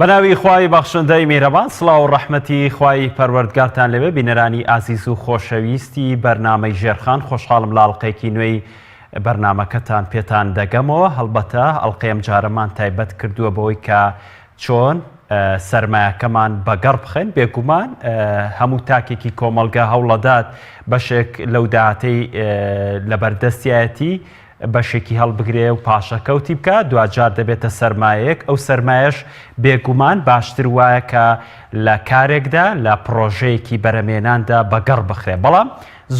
بەناوی خوای بەخشندەی میهرەبان سڵاو و ڕەحمەتی خوای پەروەردگارتان لەوێ بینەرانی ئازیز و خۆشەویستی بەرنامەی ژێرخان خۆشحاڵم لە ئەڵقەیەکی نوێی بەرنامەکەتان پێتان دەگەمەوە هەڵبەتە ئەڵقەیەم جارەمان تایبەت کردووە بەوەی کە چۆن سەرمایەکەمان بەگەڕ بخەین بێگومان هەموو تاکێکی کۆمەلگا هەوڵەدات بەشێک لەو داهاتەی لە بەردەستایەتی بەشێکی هەڵبگرێ و پاشەکەوتی بکە دوجار دەبێتە سەرمایەک ئەو سەرمایەش بێگومان باشتر وایە کە لە کارێکدا لە پرۆژەیەکی بەرەمێناندا بەگەڕ بخرێ بەڵام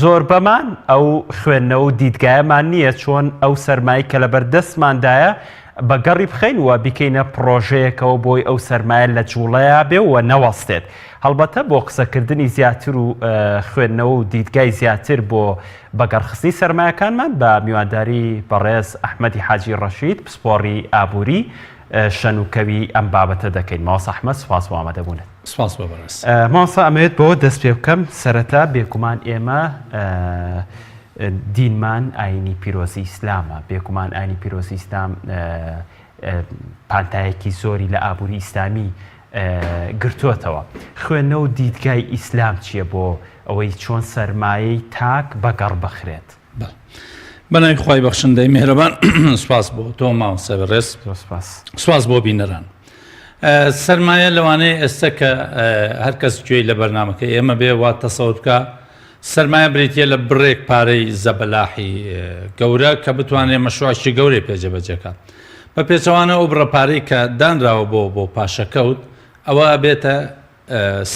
زۆر بەمان ئەو خوێندنەوە و دیدگایەمان نییە چۆن ئەو سەرمایی کە لە بەردەستماندایە بەگەڕی بخەین و بیکەینە پرۆژەیەکەوە بۆی ئەو سەرمایە لە جوڵەیە بێ و نەوەستێت هەڵبەتە بۆ قسەکردنی زیاتر و خوێندنەوە و دیدگای زیاتر بۆ بەگەڕخستنی سەرمایەکانمان بە میوانداری بەڕێز ئەحمەدی حاجی ڕەشید پسپۆڕی ئابووری شەنوکەوی ئەم بابەتە دەکەین ماوەسا ئەحمەد سوپاس بۆ ئامادەبوونت. سپاس بۆ بەڕێز. ماوەسا ئەمەوێت بۆ دەست پێ بکەم سەرەتا بێگومان ئێمە دینمان ئاینی پیرۆزی ئیسلامە بێگومان ئاینی پیرۆزی ئیسلام پانتایەکی زۆری لە ئابووری ئیسلامی گرتووەتەوە خوێندنەوە و دیدگای ئیسلام چییە بۆ ئەوەی چۆن سەرمایەی تاک بەگەڕ بخرێت. بەناوی خوای بەخشندەی میهرەبان سپاس بۆ تۆ ماوەسا بەڕێز سپاس بۆ بینەران. سەرمایە لەوانەیە ئێستا کە هەر کەس گوێی لە بەرنامەکە ئێمە بێ وا تەسەوور بکە سەرمایە بریتە لە بڕێک پارەی زەبەلاحی گەورە کە بتوانێت مەشروعێکی گەورەی پێجەبەجێکە بە پێچەوانە ئەو بڕەپارەی کە دانراوە بۆ پاشەکەوت ئەوە بێتە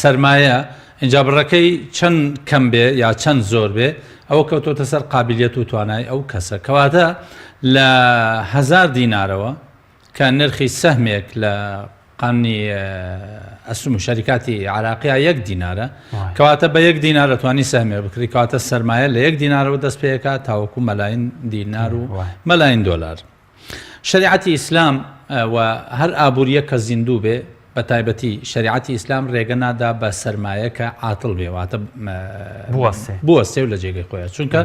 سەرمایە اینجا بڕەکەی چەند کەم بێ یا چەند زۆر بێ ئەوە کەوتۆتە سەر قابلیەت و توانای ئەو کەسە کەواتە لە 1000 دینارەوە کە نرخی سەهمێک لە قانونی ئەسوم و شەریکاتی عراقیە 1 دینارە کەواتە بە 1 دینارە توانی سەهمێ بکڕی کەواتە سەرمایە لە 1 دینارەوە دەست پێەکە تاوەکو مەلاین دینار و مەلاین دۆلار. شریعەتی ئیسلام و هەر ئابووریە کە زیندوو بێ بە تایبەتی شریعەتی ئیسلام ڕێگە نادا بە سەرمایەکە عاتڵ بێ واتە بوەستێ و لە جێگەی خۆیان چونکە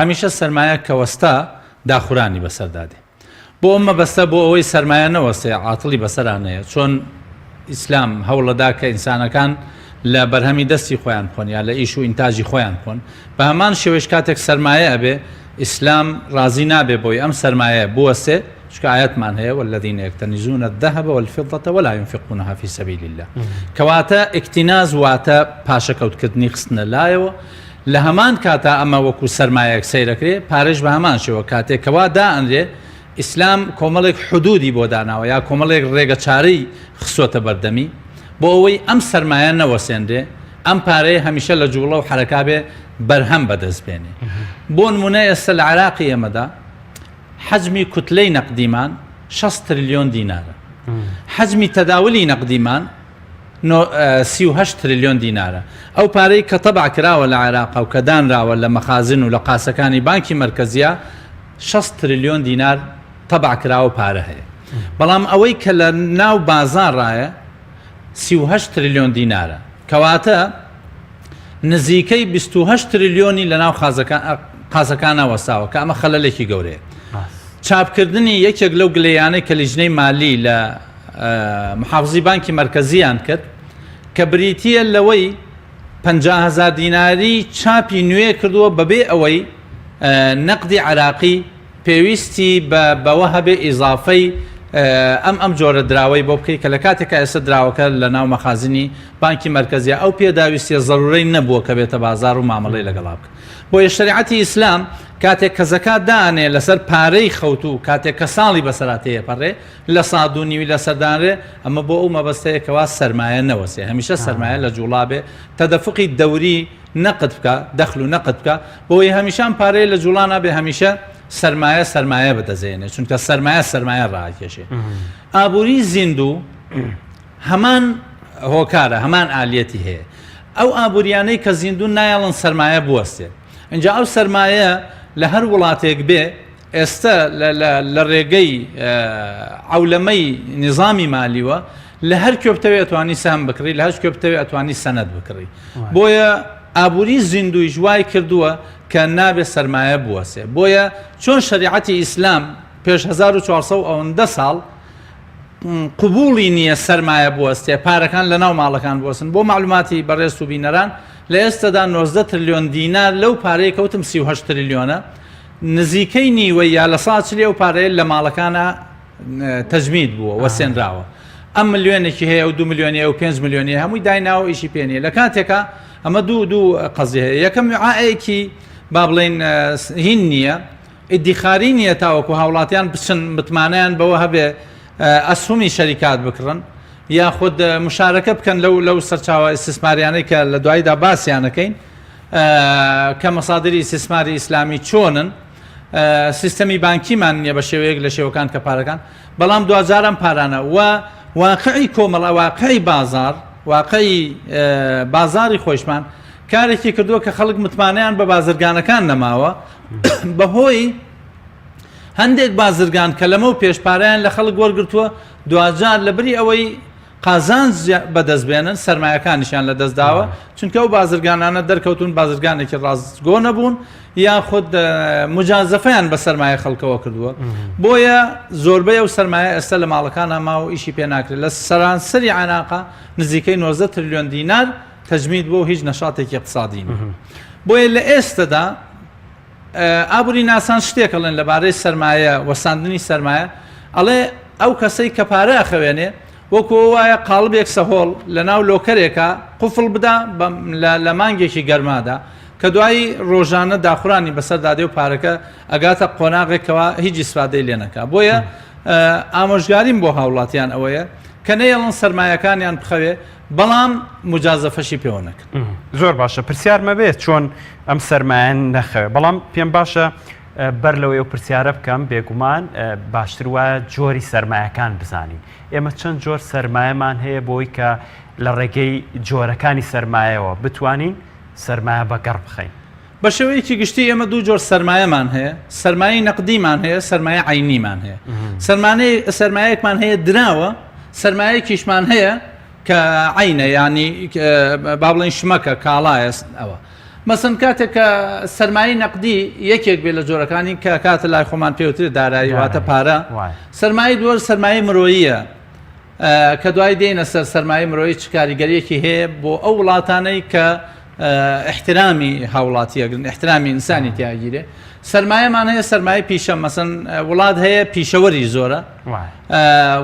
هەمیشە سەرمایە کە وەستا داخورانی بەسەردادێ بۆ ئەمە بەستە بۆ ئەوەی سەرمایە نەوەستێ عاتڵی بەسەرانەیە چۆن ئیسلام هەوڵەدا کە ئینسانەکان لە بەرهەمی دەستی خۆیان بخۆن یا لە ئیش و ئینتاژی خۆیان بخۆن بە هەمان شێوەیەش کاتێک سەرمایە ئەبێ ئیسلام ڕازی نابێ بۆی ئەم سەرمایە بوەستێ چکە ئاەتمان هەیە والذین یەکتەنیزون الذهب والفضة ولا ينفقونها في سبيل الله کەواتە ئیکتیناز واتە پاشەکەوتکردنی خستنە لایەوە لە هەمان کاتە ئەمە وەکو سەرمایەک سەیرەکرێ پارێش بە هەمان شێوە کاتێکەوە دائەنرێ ئیسلام کۆمەڵێک حدودی بۆ داناوە یا کۆمەڵێک ڕێگە چارەی خسوەتە بەردەمی بۆ ئەوەی ئەم سەرمایە نەوەسێنرێ ئەم پارەیە هەمیشە لە جوڵە و حرەکابێ بەرهەم بەدەست بێنێ. بۆ نمونە ئێستا لە عراقی ئێمەدا حجمی کوتلەی نەقدیمان 6 تریلیۆن دینارە حجمی تەداولی نەقدیمان 38 تریلیۆن دینارە ئەو پارەی کە تەبع کراوە لە عێراق و کە دانراوە لە مەخازن و لە قاسەکانی بانکی مرکزیە 6 تریلیۆن دینار تەبع کراوە پارە هەیە بەڵام ئەوەی کە لە ناو بازاڕایە 38 تریلیۆن دینارە کەواتە نزیکەی 28 تریلیۆنی لە ناو قازەکانە وەساوە کە ئەمە خەلەلێکی گەورەیە. چاپکردنی یەکێک لەو گلەیانەی کە لیژنەی مالی لە محافزی بانکی مرکزیان کرد کە بریتیە لەوەی 50,000 دیناری چاپی نوێ کردووە بەبێ ئەوەی نەقدی عراقی پێویستی بەوە هەبێ ئیزافەی ئەم جۆرە دراوەی بۆ بکەی کە لە کاتێکە ئێستا دراوەکە لە ناو مەخازنی بانکی مرکزیە ئەو پێداویستیە ضرورەی نەبووە کە بێتە بازار و مامەڵەی لەگەڵا بکە بۆیە شریعەتی ئیسلام کاتێک کە زەکات دانێ لەسەر پارەی خەوت و کاتێک کە ساڵی بەسەراتەیە پەڕێ لە 1.5 لە سەردانرێ ئەمە بۆ ئەو مەبەستەیەکەوا سەرمایە نەوەسێ هەمیشە سەرمایە لە جوڵابێ تەدەفقی دەوری نەقد بکە دەخل و نەقد بکە بۆی هەمیشان پارەی لە جوڵانە بێ هەمیشە سەرمایە بدەزێنێ چونکە سەرمایە ڕاکێشێ. ئابووری زیندوو هەمان هۆکارە هەمان ئالیەتی هەیە ئەو ئابووریانەی کە زیندوو نایەڵن سەرمایە بوەستێ اینجا ئەو سەرمایە لە هەر وڵاتێک بێ ئێستا لە ڕێگەی عەولەمەی نظامی مالیوە لە هەر کوێبتەوێ ئەتوانی سەهم بکڕی لە هەر کوێبتەوێ ئەتوانی سەنەد بکڕی بۆیە ئابووری زیندوی ژوای کردووە کە نابێ سەرمایە بوەسێ بۆیە چۆن شریعەتی ئیسلام پێش 1400 ئەوەندە ساڵ قبوڵی نییە سەرمایە بوەستێ پارەکان لە ناو ماڵەکان بوەستن بۆ معلوماتی بەڕێست و بینەران لە ئێستادا 90 تریلیۆن دینار لەو پارەیە کەوتم 38 تریلیۆنە نزیکەی نیوەی یا لە ساڵ لێ و پارەیە لە ماڵەکانە تەجمید بووە وەسێنراوە ئەم ملیۆنێکی هەیە و 2 ملیۆنی و 5 ملیۆنی هەمووی دایناوە ئیشی پێنیە لە کاتێکە ئەمە دوو قەزی هەیە یەکەم عائەیەکی با بڵێن هین نییە ئیدیخاری نییە تاوەکو هاوڵاتیان بچن متمانیان بەوە هەبێ ئەسهومی شەریکات بکڕن یاخود مشارەکە بکەن لەو سەرچاوە ئیستثماریانەی کە لە دواییدا باسییانەکەین کە مەسادری ئیستثماری ئیسلامی چۆنن سیستەمی بانکیمان نییە بە شێوەیەک لە شێوەکان کە پارەکان بەڵام دوجارم پارانە و واقعی کۆمەڵە واقعی بازار واقعی بازاری خۆشمان کارێکی کردووە کە خەڵک متمانیان بە بازرگانەکان نەماوە بەهۆی هەندێک بازرگان کە لەمە و پێشپارەیان لە خەڵک وەرگرتووە دوجار لەبری ئەوەی قازان بەدەستبێنن سەرمایەکانیشان لە دەستداوە چونکە ئەو بازرگانانە دەرکەوتون بازرگانێکی ڕاستگۆ نەبوون یاخود مجازەفەیان بە سەرمایە خەڵکەوە کردووە بۆیە زۆربەی ئەو سەرمایە ئێستا لە ماڵەکانە ماوە ئیشی پێ ناکرێت لە سەرانسەری عێناقا نزیکەی 90 تریلیۆن دینار تەجمید بۆ هیچ نەشاتێکی اقتصادی نیە بۆیە لە ئێستادا ئابووری ناسان شتێکەڵێن لەبارەی سەرمایە وەساندنی سەرمایە ئەڵێ ئەو کەسەی کە پارە ئەخەوێنێ وەکو وایە قاڵبێک سەهۆڵ لە ناو لۆکەرێکە قوفڵ بدا لە مانگێکی گەرمادا کە دوایی ڕۆژانە داخورانی بەسەردادێ و پارەکە ئەگاتە قۆناغێکەوە هیچ ئیسفادەی لێ نەکا بۆیە ئامۆژگاریم بۆ هاوڵاتیان ئەوەیە کە نەیەڵن سەرمایەکانیان بخەوێ بەڵام مجازەفەشی پێوە نەکرد زۆر باشە پرسیار مەبێت چۆن ئەم سەرمایەن نەخەوێ بەڵام پێم باشە بەر لەوەی و پرسیارە بکەم بێگومان باشتر وایە جۆری سەرمایەکان بزانین ئێمە چەند جۆر سەرمایەمان هەیە بۆی کە لە ڕێگەی جۆرەکانی سەرمایەوە بتوانین سەرمایە بەگەڕ بخەین بە شێوەیەکی گشتی ئێمە دوو جۆر سەرمایەمان هەیە سەرمایەی نەقدیمان هەیە سەرمایە عینیمان هەیە سەرمایەکمان هەیە دراوە سەرمایەکیشمان هەیە کە عینە ینی با بڵێن شمەکە کاڵایە ئەوە مەسن کاتێک کە سەرمایی نەقدی یەکێک بێ لە جۆرەکانی کە کاتە لای خۆمان پێوتر دارایی واتە پارە سەرمایی دووە سەرمایی مرۆییە کە دوای دێنە سەر سەرمایی مرۆیی چ کاریگەریەکی هەیە بۆ ئەو وڵاتانەی کە احترامی هاوڵاتیەگرن احترامی ئینسانی تیاگیرێ سەرمایەمان هەیە سەرمای پیشە مەسن وڵات هەیە پیشەوەری زۆرە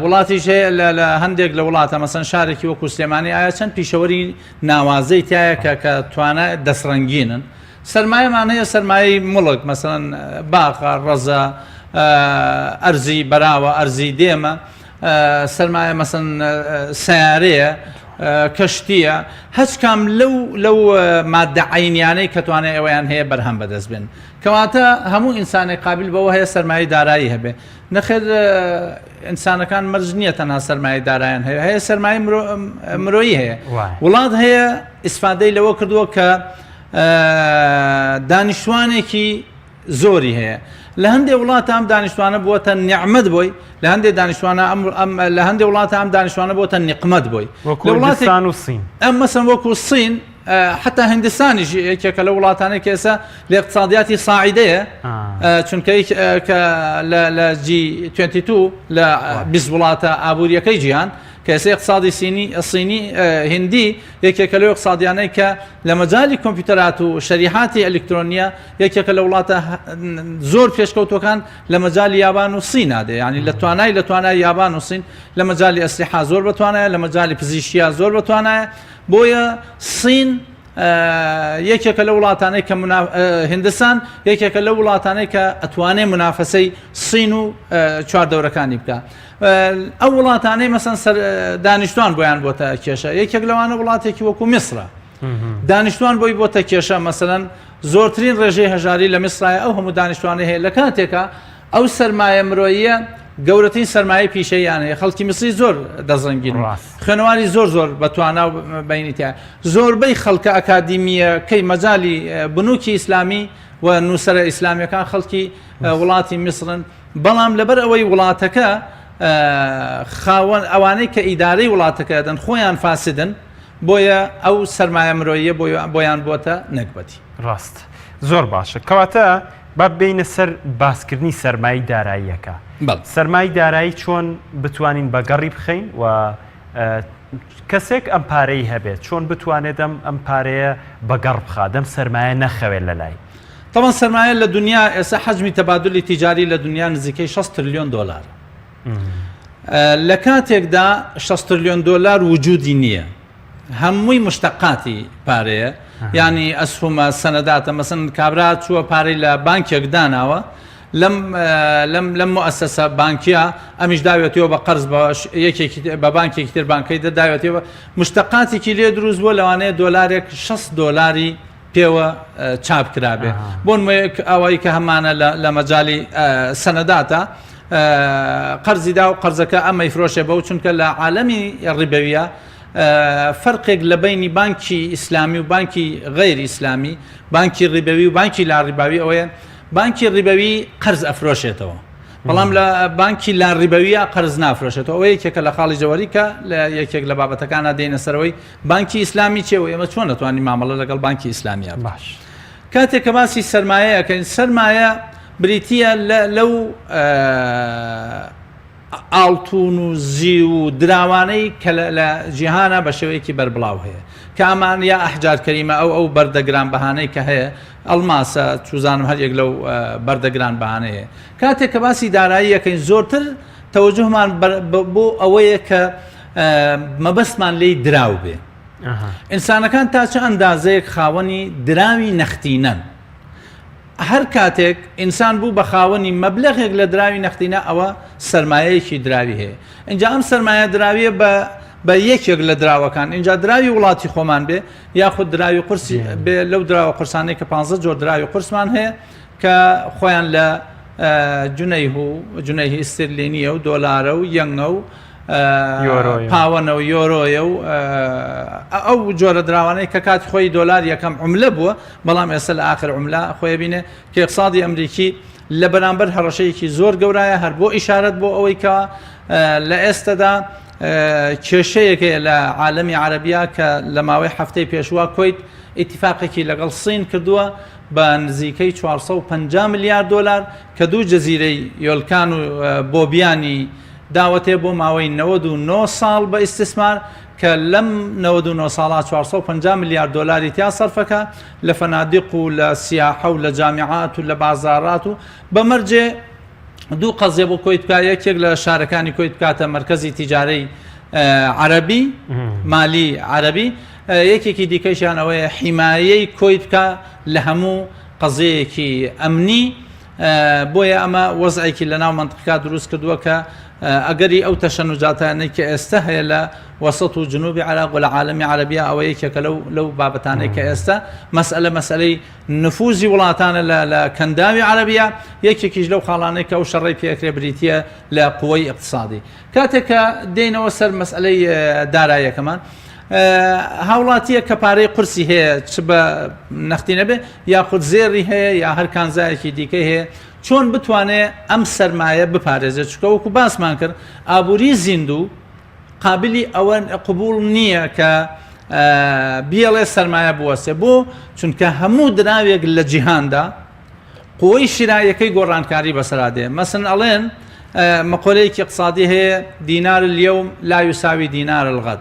وڵاتیش هەیە لە هەندێک لە وڵاتە مەسن شارێکی وەکو سلێمانی ئایا چەند پیشەوەری ناوازەی تایە کە توانە دەسڕەنگینن سەرمایەمان هەیە سەرمایی مڵک مەسن باخە ڕەزە ئەرزی بەراوە ئەرزی دێمە سەرمایە مەسن سیارەیە کەشتیە هەچ کام لەو مادە عینیانەی کە توانێت ئەویان هەیە بەرهەم بەدەست بێن کەواتە هەموو ئینسانێک قابل بەوە هەیە سەرمایی دارایی هەبێ نەخێر ئینسانەکان مەرج نییە تەنها سەرمایی دارایان هەیە سەرمایی مرۆیی هەیە وڵات هەیە ئیسفادەی لەوە کردووە کە دانیشتوانێکی زۆری هەیە لە هەندێک وڵاتە ئەم دانیشتوانە بووەتە نیعمەت بۆی لە هەندێک دانیشتوانە لە هەندێک وڵاتە ئەم دانیشتوانە بووەتە نیقمەت بۆی وڵاتستان و سین ئەم مەسەن وەکو سین حتا هندستانیش یەکێکە لە وڵاتانێک ئێستا لە اقتصادیاتی ساعیدەیە چونکە لە G22 لە 20 وڵاتە ئابوووریەکەی جیهان کە ئێستا اقتصادی سینی هندی یەکێکە لەو اقتصادیانەی کە لە مەجالی کۆمپیوتەرات و شەریحاتی ئەلکترۆنیە یەکێکە لە وڵاتە زۆر پێشکەوتەکان لە مەجالی یابان و سین نادێ ینی لە توانای یابان و سین لە مەجالی ئەسلحە زۆر بەتوانایە لە مەجالی پزیشکیە زۆر بەتوانایە بۆیە سین یەکێکە لە وڵاتانەی کە هندستان یەکێکە لە وڵاتانەی کە ئەتوانێ منافەسەی سین و چواردەورەکانی بکە ئەو وڵاتانەی مەسەن دانیشتوان بۆیان بۆتە کێشە یەکێک لەوانە وڵاتێکی وەکو میسرە دانیشتوان بۆی بۆتە کێشە مەسەن زۆرترین ڕێژەی هەژاری لە میسرایە ئەو هەموو دانیشتوانی هەیە لە کاتێکە ئەو سەرمایە مرۆییە گەورەترین سەرمایە پیشەیان هەیە خەڵکی میسری زۆر دەزەنگین خوێنەواری زۆر بەتوانا و بینیتە زۆربەی خەڵکە ئەکادیمیەکەی مەجای بنووکی ئیسلامی و نووسرە ئیسلامیەکان خەڵکی وڵاتی میسرن بەڵام لەبەر ئەوەی وڵاتەکە خاوەن ئەوانەی کە ئیدارەی وڵاتەکە دەن خۆیان فاسدن بۆیە ئەو سەرمایە مرۆییە بۆیان بۆتە نەکبەتی ڕاست زۆر باشە کەواتە با بینە سەر باسکردنی سەرمایی داراییەکە سەرمای دارایی چۆن بتوانین بەگەڕی بخەین و کەسێک ئەم پارەی هەبێت چۆن بتوانێت ئەم پارەیە بەگەڕ بخات ئەم سەرمایە نەخەوێت لە لای طبعا سەرمایە لە دنیا ئێستا حەجمی تەبادلی تیجاری لە دنیا نزیکەی 6 تریلیۆن دۆلار لە کاتێکدا 6 تریلیۆن دۆلار وجودی نییە هەمووی مشتەقاتی پارەیە یعنی ئەسهومە سەنەداتە مەسەن کابرا چووە پارەی لە بانکێک داناوە لەم مؤسسە بانکیە ئەمیش داوێتەوە بە قەرز بە بانکێکی تر بانکەی دەداوێتەوە مشتەقاتێکی لێ دروست بووە لەوانەیە دۆلارێک 6 دۆلاری پێوە چاپ کرابێ بۆ نمونەیەک ئەوەی کە هەمانە لە مەجای سەنەداتە قەرزیدا و قەرزەکە ئەمەی فرۆشێ بەو چونکە لە عالەمی ڕیبەویە فەرقێک لە بینی بانکی ئیسلامی و بانکی غەیر ئیسلامی بانکی ڕیبەوی و بانکی لاڕیباوی ئەوەیە بانکی ڕیبەوی قەرز ئەفرۆشێتەوە بەڵام لە بانکی لاڕیبەویە قەرز نافرۆشێتەوە ئەوە یەکێکە لە خاڵی جەوەریکە لە یەکێک لە بابەتەکانە دێنە سەرەوەی بانکی ئیسلامی چێوە ئێمە چۆن نەتوانین مامەڵە لەگەڵ بانکی ئیسلامیە باش کاتێک کە باسی سەرمایەکەین سەرمایە بریتیە لەو ئاڵتون و زی و دراوانەی کە لە جیهانە بە شێوەیەکی بەربڵاو هەیە کە ئەمان یا ئەحجار کەریمە ئەو بەردەگران بەهانەی کە هەیە ئەڵماسە چوزانم هەر یەک لەو بەردەگران بەهانەیە کاتێک کە باسی داراییەکەین زۆرتر تەوەجوهمان بۆ ئەوەیە کە مەبەستمان لێی دراو بێ ئینسانەکان تا چه ئەندازەیەک خاوەنی دراوی نەختینەن هەر کاتێک ئینسان بوو بە خاوەنی مەبلەغێک لە دراوی نەختینە ئەوە سەرمایەیەکی دراوی هەیە اینجا ئەم سەرمایە دراویە بە یەکێک لە دراوەکان اینجا دراوی وڵاتی خۆمان بێ یاخود دراوی قورسی بێ لەو دراوە قورسانەی کە 15 جۆر دراوی قورسمان هەیە کە خۆیان لە جونەیه ئسترلینیە و دۆلارە و یەنگە و پاوەنە و یۆرۆیە و ئەو جۆرە دراوانەی کە کاتی خۆی دۆلار یەکەم عملە بووە بەڵام ئێستا لە ئاخر عملە خۆی بینێ کە اقتصادی ئەمریکی لە بەرامبەر هەڕەشەیەکی زۆر گەورایە هەر بۆ ئیشارەت بۆ ئەوەی کە لە ئێستادا کێشەیەکە لە عالەمی عەرەبیە کە لە ماوەی هەفتەی پێشوە کۆیت ئیتیفاقێکی لەگەڵ سین کردووە بە نزیکەی 450 میلیارد دۆلار کە دوو جەزیرەی یۆلکان و بۆبیانی داوەتێ بۆ ماوەی 99 ساڵ بە ئیستثمار کە لەم 99 ساڵا 450 میلیارد دۆلاری تیا سەرفەکە لە فەنادیق و لە سیاحە و لە جامیعات و لە بازارات و بەمەرجێ دوو قەزیە بۆ کۆیت بکە یەکێک لە شارەکانی کۆیت بکاتە مەرکەزی تیجارەی عەرەبی مالی عەرەبی یەکێکی دیکەشیان ئەوەیە حیمایەی کۆیت بکە لە هەموو قەزەیەکی ئەمنی بۆیە ئەمە وەزعێکی لە ناو منطقەکە دروست کردووە کە ئەگەری ئەو تەشەنجاتانەی کە ئێستا هەیە لە وەسەط و جنوبی عێراق و لە عالەمی عەرەبیە ئەوە یەکێکە لەو بابەتانەی کە ئێستا مەسئلەی نفوزی وڵاتانە لە کەنداوی عەرەبیە یەکێکیش لەو خاڵانەی کە ئەو شەڕی پێکرێ بریتیە لە قووەی اقتصادی کاتێک کە دێنەوە سەر مەسئلەی داراییەکەمان هاوڵاتیە کە پارەی قورسی هەیە چ بە نەختینە بێ یاخود زێڕی هەیە یا هەر کانزایەکی دیکەی هەیە چۆن بتوانێت ئەم سەرمایە بپارێزێت چکە وەکو باسمان کرد ئابووری زیندوو قابلی ئەوە قبول نییە کە بیاڵێ سەرمایە بوەسێ بۆ چونکە هەموو دراوێک لە جیهاندا قوەی شیرایەکەی گۆڕانکاری بەسەرادێ مەسن ئەڵێن مەقۆلەیەکی اقتصادی هەیە دینار اليوم لا يساوي دینار الغد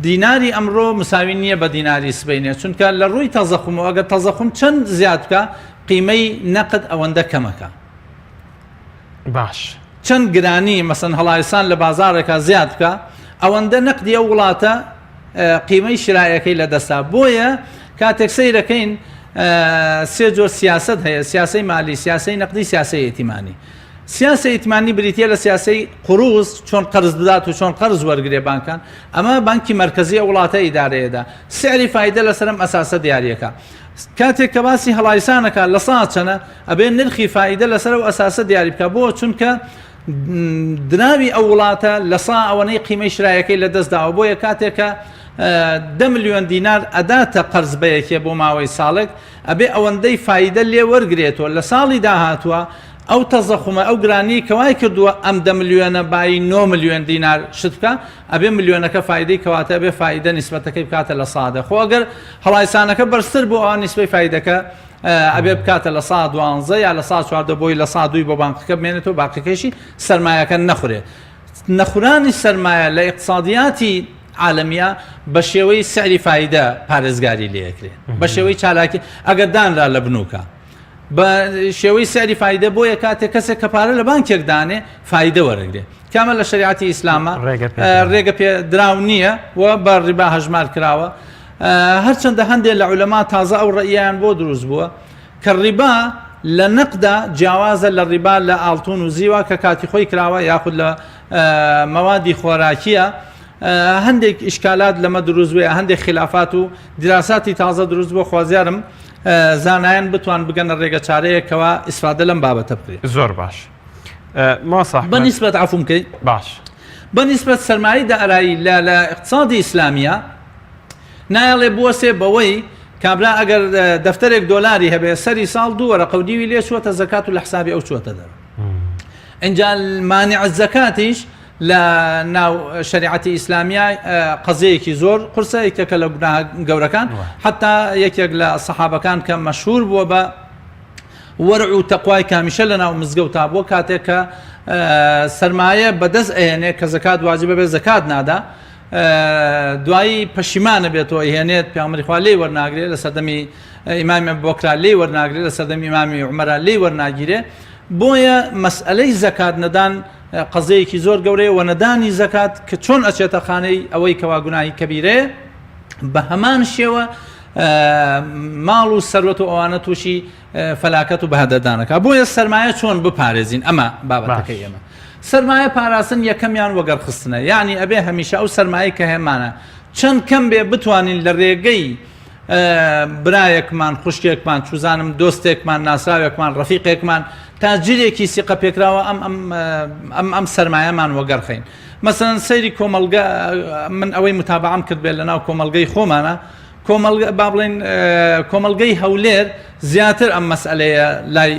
دیناری ئەمڕۆ مساوی نییە بە دیناری سبەینێ چونکە لە ڕووی تەزەخم و ئەگەر تەزەخم چەند زیاد بکە قیمەی نەقد ئەوەندە کەمەکە باش چەند گرانی مەسەن هەڵایسان لە بازارێکە زیاد بکە ئەوەندە نەقدی ئەو وڵاتە قیمەی شرایەکەی لە دەستا بۆیە کاتێک سەیرەکەین سێ جۆر سیاست هەیە سیاسی مالی سیاسی نەقدی سیاسی ئێتیمانی سیاسی ئێتیمانی بریتیە لە سیاسی قوروز چۆن قەرز بدات و چۆن قەرز وەرگێ بانکان ئەمە بانکی مەرکەزی وڵاتە ئیدارەیەدا سعری فایدە لەسەرم ئەساسە دیارەکە کاتێک کە باسی هەڵایسانەکە لە ساعت چەنە ئەبێ نرخی فایدە لەسەر و ئەساسە دیاری بکە بۆ چونکە دراوی ئەو وڵاتە لە سا ئەوەنەی قیمەی شرایەکەی لە دەستداوە بۆیە کاتێکە 10 ملیۆن دینار ئەداتە قەرز بەیەکێ بۆ ماوەی ساڵێک ئەبێ ئەوەندەی فایدە لێ وەرگێتەوە لە ساڵی داهاتووە ئەو تەزەخمە ئەو گرانی کەوای کردووە ئەم 10 ملیۆنە بای 9 ملیۆن دینار شت بکە ئەبێ ملیۆنەکە فایدەی کەواتە بێ فایدە نیسبەتەکەی بکاتە لە سادە خۆ ئەگەر هەڵایسانەکە بەرزتر بۆ ئەوان نیسبەی فایدەکە ئەبێ بکاتە لە 112 یا لە 114 بۆی لە 102 بۆ بانکەکە بمێنێتەوە باقیەکەیشی سەرمایەکە نەخورێ. نەخورانی سەرمایە لە اقتصادیاتی عالمیە بە شێوەی سعری فایدە پارێزگاری لێکرێت بە شێوەی چالاکی ئەگەر دانرا لە بنووکە بە شێوەی سعری فایدە بۆیە کاتێک کەسێک کە پارە لە بانکێک دانێ فایدە وەرەگرێ کامە لە شریعەتی ئیسلامە ڕێگە پێ دراو نییە و بە ڕیبا هەژمار کراوە. هەرچەندە هەندێک لە عولەما تازە ئەو ڕەئیان بۆ دروست بووە کە ڕیبا لە نەقدا جیاوازە لە ڕیبا لە ئاڵتون و زیوە کە کاتی خۆی کراوە یاخود لە مەوادی خۆراکیە. هەندێک ئیشکالات لەمە دروست بووە هەندێک خلافات و دراساتی تازە دروست بۆ خوازیارم زانایان بتوان بگەنە ڕێگە چارەیەکەوە ئیسفادە لەم بابەتە بکرێت. زۆر باش بەنسبەت عفوم بکەیت باش بەنسبەت سەرمایی دارایی لە اقتصادی ئیسلامیە نایڵێ بوەسێ بەوەی کابرا ئەگەر دەفتەرێک دۆلاری هەبێ سەری ساڵ دوو وەرەقە و دیوی لێ چووەتە زەکات و لە حسابی ئەو چووەتە دەرەوە. ئینجا مانع الزەکاتیش لە ناو شریعەتی ئیسلامیە قەزەیەکی زۆر قورسە یەکێکە لە گوناه گەورەکان حتا یەکێک لە سەحابەکان کە مەشهور بووە بە وەرع و تەقوای کامیشە لە ناو مزگەوتا بووە کاتێک کە سەرمایە بەدەست ئەهێنێ کە زەکات واجبە بێ زەکات نادا دوایی پەشیمانە بێتەوە هێنێت پێغەمبەری خوا لێی وەرناگرێت لە سەردەمی ئیمامی ئەبوبەکر لێی وەرناگرێت لە سەردەمی ئیمامی عومەر لێی وەرناگیرێ. بۆیە مەسئلەی زەکات نەدان قەزەیەکی زۆر گەورەیە و نەدانی زەکات کە چۆن ئەچێتە خانەی ئەوەی کەوا گوناهی کەبیرەیە بە هەمان شێوە ماڵ و سەروەت و ئەوانە تووشی فەلاکەت و بەهەدەدانەکە. بۆیە سەرمایە چۆن بپارێزین ئەمە بابەتەکەی ئێمە. سەرمایە پاراستن یەکەمیان وەگەرخستنە یعنی ئەبێ هەمیشە ئەو سەرمایی کە هێمانە چەند کەم بێ بتوانین لە ڕێگەی برایەکمان خوشکێکمان چوزانم دۆستێکمان ناسراوێکمان ڕەفیقێکمان تاجرێکی سیقە پێکراوە ئەم سەرمایەمان وەگەرخین. مەسەڵەن سەیری کۆمەلگا من ئەوەی متابعەم کرد بێت لەناو کۆمەلگەی خۆمانە با بڵێن کۆمەلگەی هەولێر زیاتر ئەم مەسئلەیە لای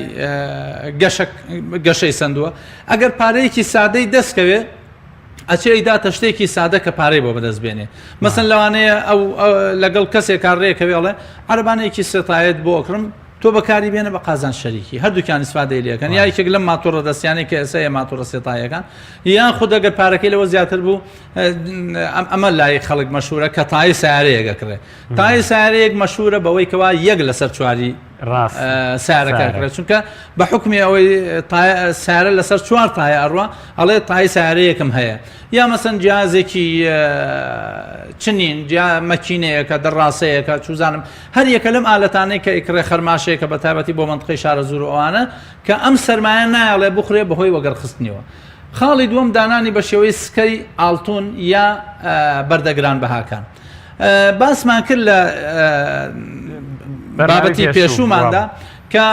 گەشەی سندووە ئەگەر پارەیەکی سادەی دەستکەوێ ئەچێ ئیداتە شتێکی سادە کە پارەی بۆ بەدەست بێنێ. مەسەن لەوانەیە ئەو لەگەڵ کەسێک کارڕێکەوێڵێ عەرەبانەیەکی سێتایەت بۆ ئەکڕم تۆ بەکاری بێنە بە قازان شەریکی هەردووکیان ئیسفادەی لێەکەن یا یەکێک لەم ماتۆڕە دەستیانەی کە ئێستا ماتۆڕە سێتایەکان یان خود ئەگەر پارەکەی لەوە زیاتر بوو ئەمە لای خەڵک مەشهورە کە تای سیارەیەک ئەکرێ. تای سیارەیەک مەشهورە بەوەی کەوا یەک لەسەر چواری سیارەکە چونکە بە حکمی ئەوەی سیارە لەسەر چوار تایە ئەڕوە ئەڵێ تای سیارەیەکم هەیە یا مەسەن جیازێکی چنین مەکینەیەکە دەڕاستەیەکە چوزانم هەر یەکە لەم ئالەتانەی کە ئیکڕێ خەرماشەیەکە بە تایبەتی بۆ منطقەی شارە زوور ئەوانە کە ئەم سەرمایە نایڵێ بخورێ بەهۆی وەگەرخستنیەوە. خاڵی دووەم دانانی بە شێوەی سکەی ئاڵتون یا بەردەگران بەهاکان. باسمان کرد لە بابەتی پێشووماندا کە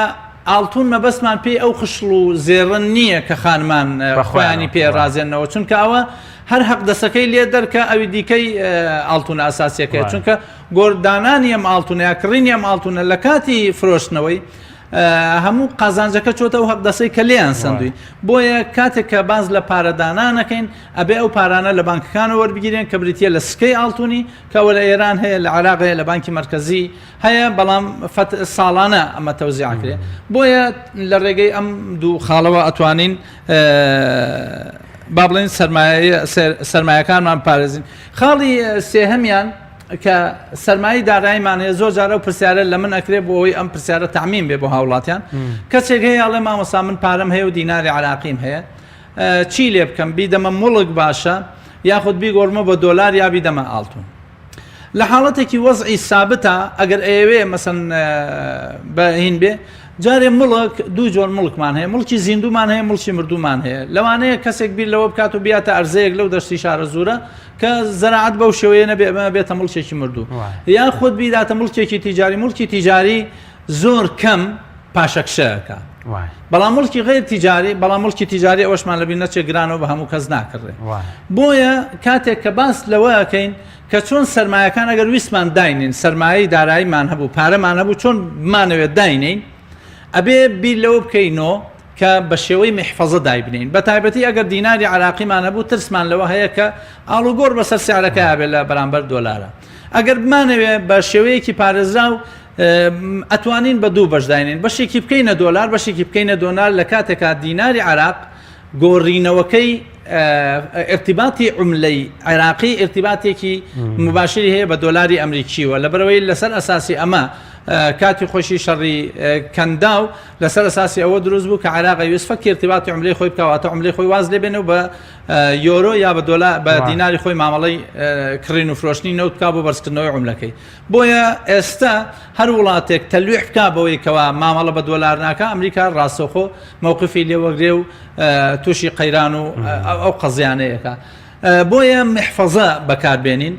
ئاڵتون مەبەستمان پێی ئەو خشڵ و زێڕن نییە کە خانمان خۆیانی پێ ڕازێنەوە چونکە ئەوە هەر حەق دەسەکەی لێ دەرکە ئەوی دیکەی ئاڵتونە ئاساسیەکەی چونکە گۆردانانی ئەم ئاڵتونە یا کڕینی ئەم ئاڵتونە لە کاتی فرۆشتنەوەی هەموو قازانجەکە چۆتە و هەقدەسەی کە لێیان سندوی بۆیە کاتێک کە باز لە پارەدانانەکەین ئەبێ ئەو پارانە لە بانکەکانە وەربگیرێن کە بریتە لە سکەی ئاڵتونی کەوە لە ئێران هەیە لە عێراقەیە لە بانکی مرکزی هەیە بەڵام ساڵانە ئەمە تەوزیعکرێ بۆیە لە ڕێگەی ئەم دوو خاڵەوە ئەتوانین با بڵێن سەرمایەکانمان پارێزین. خاڵی سێهەمیان کە سەرمایی داراییمان هەیە زۆر جارە و پرسیارە لە من ئەکرێ بۆ ئەوەی ئەم پرسیارە تەعمیم بێ بۆ هاوڵاتیان کەسێک هەیە ئەڵێ مامۆستا من پارەم هەیە و دیناری عراقیم هەیە چی لێ بکەم بیدەمە مڵک باشە یاخود بیگۆڕمە بە دۆلار یا بیدەمە ئاڵتون. لە حاڵەتێکی وەزعی سابتە ئەگەر ئەوێ مەسەن بەهین بێ جارێ مڵک دوو جۆر مڵکمان هەیە مڵکی زیندومان هەیە مڵکی مردومان هەیە لەوانەیە کەسێک بیر لەوە بکات و بیاتە ئەرزەیەک لەو دەشتی شارە زوورە کە زەراعەت بەو شێوەیە نەبێ بێتە مڵکێکی مردوو یا خۆت بیداتە مڵکێکی تیجاری مڵکی تیجاری زۆر کەم پاشەکشەکە بەڵام مڵکی غیر تیجاری بەڵام مڵکی تیجاری ئەوەشمان لەبیر نەچێت گرانەوە بە هەموو کەس ناکڕێ. بۆیە کاتێک کە باس لەوەکەین کە چۆن سەرمایەکان ئەگەر ویسمان داینین سەرمایەی داراییمان هەبوو پارەمان هەبوو چۆن بمانەوێت داینین ئەبێ بیر لەوە بکەینەوە کە بە شێوەی محفەزە دایبنین بە تایبەتی ئەگەر دیناری عراقیمان هەبوو ترسمان لەوە هەیە کە ئاڵوگۆڕ بەسەر سیارەکە هەبێت لە بەرامبەر دۆلارە ئەگەر بمانەوێت بە شێوەیەکی پارێزرا و ئەتوانین بە دوو بەشداینین بەشێکی بکەینە دۆلار بەشێکی بکەینە دۆلار لە کاتێکا دیناری عراق گۆڕینەوەکەی ارتباطی عملەی عێراقی ارتباطێکی مباشری هەیە بە دۆلاری ئەمریکیوە لەبەرەوەی لەسەر ئەساسی ئەمە کاتی خۆشی شەڕی کەندا و لەسەر ئەساسی ئەوە دروست بوو کە عێراق ویست فەکی ارتباطی عملەی خۆی بکەواتە عملەی خۆی واز لێ بێنەوە بە یۆرۆ یا بە دیناری خۆی مامەڵەی کڕین و فرۆشتنی نەوت بکا بۆ بەرزکردنەوەی عملەکەی بۆیە ئێستا هەر وڵاتێک تەلویح بکا بەوەی کەوا مامەڵە بە دۆلار ناکە ئەمریکا ڕاستەوخۆ مووقفی لێوەگرێ و تووشی قەیران و ئەو قەزیانەیەەکە بۆیە محفەزە بەکاربێنین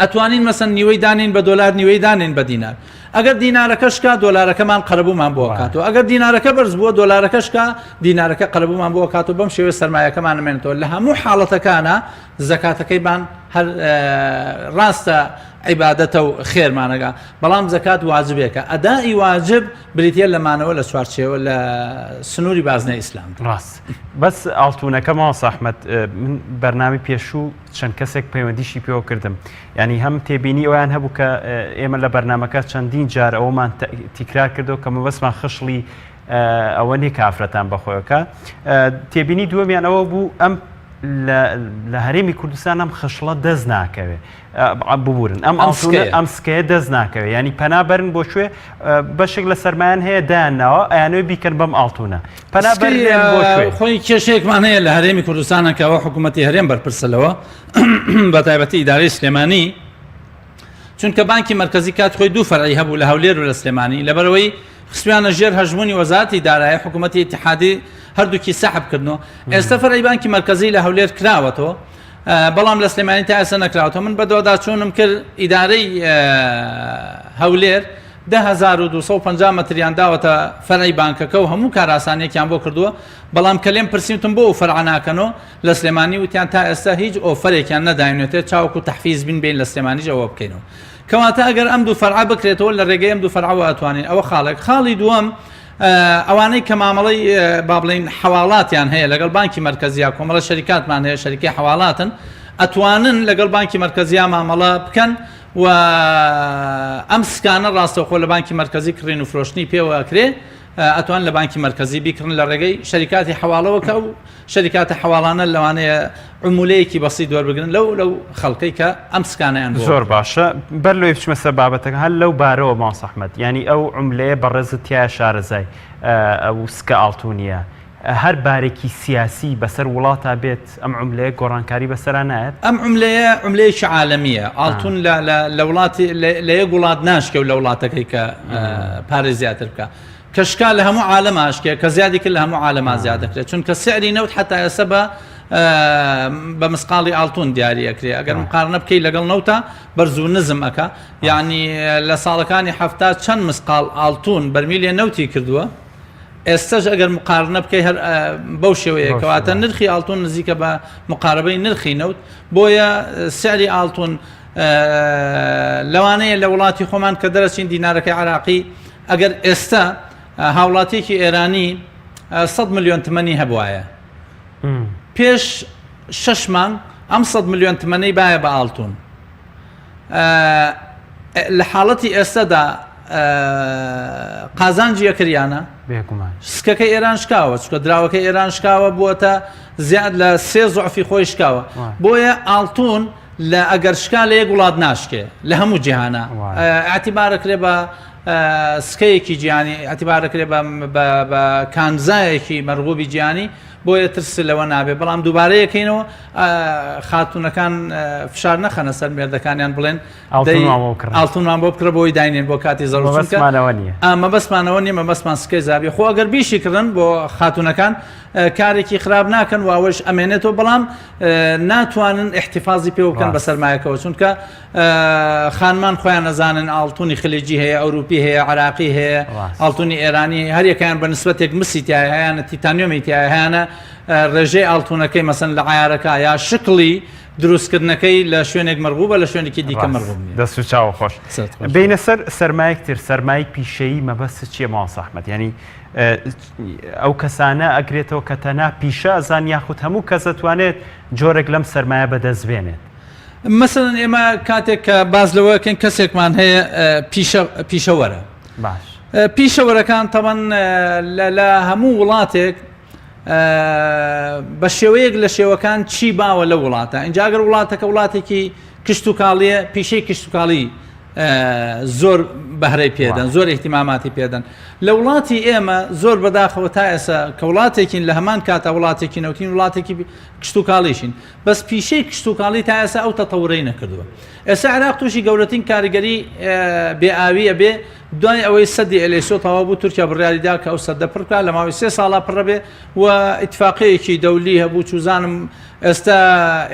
ئەتوانین مەسەن نیوەی دانین بە دۆلار نیوەی دانین بە دینار ئەگەر دینارەکەشکا دۆلارەکەمان قەرەبوومان بۆ کاتەوە ئەگەر دینارەکە بەرز بووە دۆلارەکەشکا دینارەکە قەرەبوومان بۆ کاتەوە بەم شێوە سەرمایەکەمان نمێنێتەوە لە هەموو حاڵەتەکانە زەکاتەکەیمان هەر ڕاستە عیبادەتە و خێرمانەکە بەڵام زەکات واجبێکە ئەدای واجب بریتە لەمانەوە لە چوارچێوە لە سنووری بازنەی ئیسلام ڕاست بەس ئاڵتوونەکەمەوە سەحمەد من بەرنامی پێشوو چەند کەسێک پەیوەندیشی پێوە کردم ینی هەم تێبینی ئەویان هەبوو کە ئێمە لە بەرنمەکە چەندین جار ئەومان تیکرار کردو کە مەبەستمان خشڵی ئەوە نیە کافرەتان بەخۆیەکە تێبینی دووەمیان ئەوە بوو ئەم لە هەرێمی کوردستان ئەم خشڵە دەست ناکەوێ ببورن ئەم سکەیە دەست ناکەوێ ینی پەنابەرن بۆ شوێ بەشێک لە سەرمایان هەیە دایانناوە ئەیانەوەی بیکەن بەم ئاڵتوونە پەنابەر خۆی کێشەیەکمان هەیە لە هەرێمی کوردستانەکەەوە حکوومەتی هەرێم بەرپرسەلەوە بە تایبەتی ئیدارەی سلێمانی چونکە بانکی مرکزی کات خۆی دوو فەرعی هەبوو لە هەولێر و لە سلێمانی لەبەرەوەی خسویانە ژێر هەژمونی وەزارەتی دارایی حکوومەتی ئیتیحادی هەردووکی سەحب کردنەوە ئێستا فەرعی بانکی مرکزی لە هەولێر کراوەتەوە بەڵام لە سلێمانی تا ئێستا نەکراوەتەوە من بە دۆدا چوونم کرد ئیدارەی هەولێر 1250 مەتریان داوەتە فەرعی بانکەکە و هەموو کاراسانێکیان بۆ کردووە بەڵام کە لێم پرسیوتم بۆ فەرع ناکەنەوە لە سلێمانی وتیان تا ئێستا هیچ ئۆفەرێکیان نەداینێتێت چاوەکو تەحفیز بین بین لە سلێمانیش ئەوە بکەینەوە کەواتە ئەگەر ئەم دوو فەرع بکرێتەوە لە ڕێگەی ئەم دوو فەرعەوە ئەتوانین ئەوە خاڵێک خاڵی دووەم ئەوانەی کە مامەڵەی با بڵین حواڵاتیان هەیە لەگەڵ بانکی مرکزیە کۆمەڵە شەریکاتمان هەیە شەریکی حواڵاتن ئەتوانن لەگەڵ بانکی مرکزیە مامەڵە بکەن و ئەم سکانە ڕاستەوخۆ لە بانکی مرکزی کڕین و فرۆشتنی پێوەکرێ ئەتوان لە بانکی مرکزی بیکردن لە ڕێگەی شەریکاتی حواڵەوەکە و شەریکاتە حواڵانە لەوانەیە عمولەیەکی بەسی دووەربگرن لەو خەڵکەی کە ئەم سکانیان زۆر باشە بەر لەوێ بچمە سەر بابەتەکە هەر لەو بارەوە ماڵ سەحمەد ینی ئەو عملەیە بەڕێزت تایە شارەزای ئەو سکە ئاڵتوونیە هەر بارێکی سیاسی بەسەر وڵاتە بێت ئەم عملەیە گۆڕانکاری بەسەران نایەت ئەم عملەیەکی عالەمیە ئاڵتون لە وڵاتی لە یەک وڵات ناشکە و لە وڵاتەکەی کە پارێ زیاتر بکە کەشکا لە هەموو عالەم ئاشکێ کە زیادی کرد لە هەموو عالەما زیادەکرێت چونکە سعری نەوت حتا ئێستا بە مسقاڵی ئاڵتون دیاریەکرێ ئەگەر مقارنە بکەی لەگەڵ نەوتە بەرز و نزم ئەکا یعنی لە ساڵەکانی هەفتا چەند مسقال ئاڵتون بەرمیلێ نەوتی کردووە ئێستاش ئەگەر مقارنە بکەی هەر بەو شێوەیە کەواتە نرخی ئاڵتون نزیکە بە مقاربەی نرخی نەوت بۆیە سعری ئاڵتون لەوانەیە لە وڵاتی خۆمان کە دەرەچین دینارەکەی عراقی ئەگەر ئێستا هاوڵاتێکی ئێرانی 100 ملیۆن تمەنی هەبوایە پێش 6 مانگ ئەم 100 ملیۆن تمەنەی باە بە ئاڵتون لە حاڵەتی ئێستادا قازانجی یەکریانە سکەکەی ئێران شکاوە چکە دراوەکەی ئێران شکاوە بووەتە زیاد لە 3 زوعفی خۆی شکاوە بۆیە ئاڵتون لە ئەگەر شکا لە یەک وڵات ناشکێ لە هەموو جیهانە ئاعتیبارەکرێ بە سکەیەکی گیانی ئەتیبارەکرێ بە کانزایەکی مەرغوبی گیانی بۆیە ترس لەوە نابێت بەڵام دووبارەیەکەینەوە خاتونەکان فشار نەخەنە سەر مێردەکانیان بڵێن ئاڵتونمان بۆ بکرە بۆی داینێن بۆ کاتی زەڕۆمەبەستمانەوە نیە مەبەستمان سکەی زابێ خۆ ئەگەر بیشی کردن بۆ خاتونەکان کارێکی خراپ ناکەن و ئەوەش ئەمێنێتەوە بەڵام ناتوانن احتیفازی پێ بکەن بە سەرمایەکەوە چونکە خانمان خۆیان نەزانن ئاڵتونی خلیجی هەیە ئەوروپی هەیە عراقی هەیە ئاڵتونی ئێرانی هەریەکەیان بە نسبەتێک مسی تایە هەیەە تیتانیۆمی تایە هەیەە ڕێژەی ئاڵتونەکەی مەسەن لە عیارەکە یا شکلی دروستکردنەکەی لە شوێنێک مەرغوبە لە شوێنێکی دیکە مەرغوب دەست و چاوە خۆش بینە سەر سەرمایەکتر سەرمای پیشەیی مەبەست چییە ماڵ سەحمەد ینی ئەو کەسانە ئەگرێتەوە کە تەنها پیشە ئەزان یاخود هەموو کەس دەتوانێت جۆرێک لەم سەرمایە بەدەست بێنێت مثلەن ئێمە کاتێک کە باز لەوەکەن کەسێکمان هەیە پیشەوەرە پیشەوەرەکان تەمەەن لە هەموو وڵاتێک بە شێوەیەک لە شێوەکان چی باوە لە وڵاتە ئینجاگەر وڵاتەکە وڵاتێکی کشت و کاڵیە پیشەی کشت و کاڵی زۆر بەهرەی پێدەن زۆر احتیماماتی پێدەن لە وڵاتی ئێمە زۆر بەداخەوە تا ئێسا کە وڵاتێکین لە هەمان کاتە وڵاتێکی نەوتین وڵاتێکی کشت و کاڵیشین بەس پیشەی کشت و کاڵی تا ئێسا ئەو تەتەورەی نەکردووە ئێستا عێراق تووشی گەورەترین کاریگەری بێئاویە بێ دوای ئەوەی سەدی ئەلێسۆ تەواو بوو تورکیا بڕیاریدا کە ئەو سەدە پڕکا لە ماوەی 3 ساڵا پڕە بێ و ئیتفاقەیەکی دەولی هەبوو چوزانم ئێستا